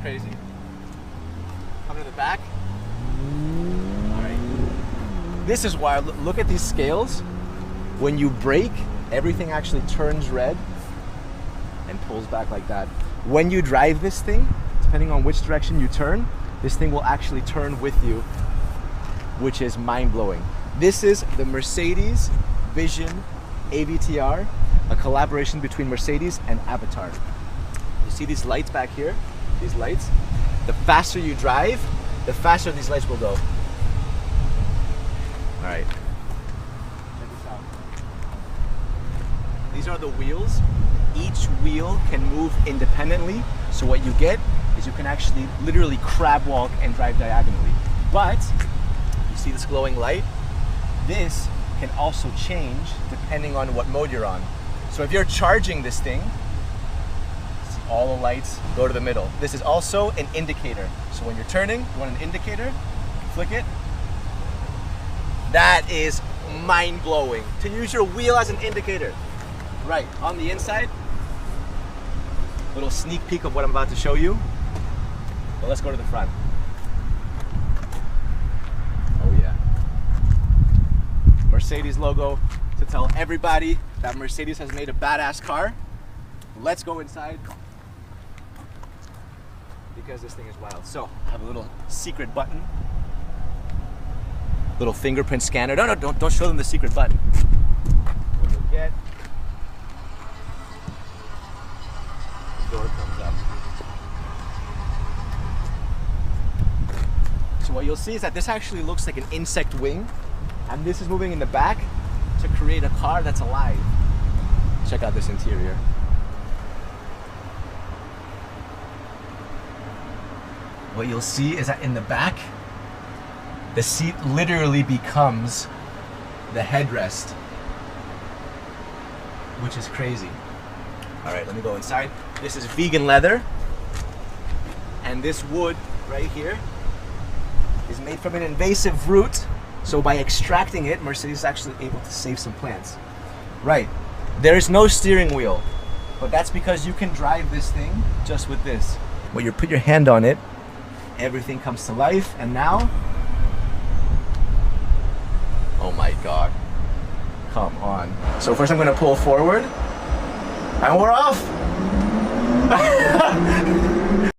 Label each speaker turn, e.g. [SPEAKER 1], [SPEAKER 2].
[SPEAKER 1] crazy. Come to the back. All right. This is wild. Look at these scales. When you brake, everything actually turns red and pulls back like that. When you drive this thing, depending on which direction you turn, this thing will actually turn with you, which is mind-blowing. This is the Mercedes Vision AVTR, a collaboration between Mercedes and AVTR. You see these lights back here? These lights? The faster you drive, the faster these lights will go. All right. Check this out. These are the wheels. Each wheel can move independently. So what you get is you can actually literally crab walk and drive diagonally. But you see this glowing light? This can also change depending on what mode you're on. So if you're charging this thing, see all the lights go to the middle. This is also an indicator. So when you're turning, you want an indicator, flick it. That is mind-blowing. To use your wheel as an indicator. Right, on the inside, little sneak peek of what I'm about to show you. But let's go to the front. Oh yeah. Mercedes logo to tell everybody that Mercedes has made a badass car. Let's go inside because this thing is wild. So I have a little secret button, little fingerprint scanner. No, don't show them the secret button. What you'll get, the door comes up. So what you'll see is that this actually looks like an insect wing, and this is moving in the back to create a car that's alive. Check out this interior. What you'll see is that in the back, the seat literally becomes the headrest, which is crazy. All right, let me go inside. This is vegan leather, and this wood right here is made from an invasive root. So by extracting it, Mercedes is actually able to save some plants. Right, there is no steering wheel, but that's because you can drive this thing just with this. When you put your hand on it, everything comes to life, and now, oh my God, come on. So first I'm gonna pull forward, and we're off.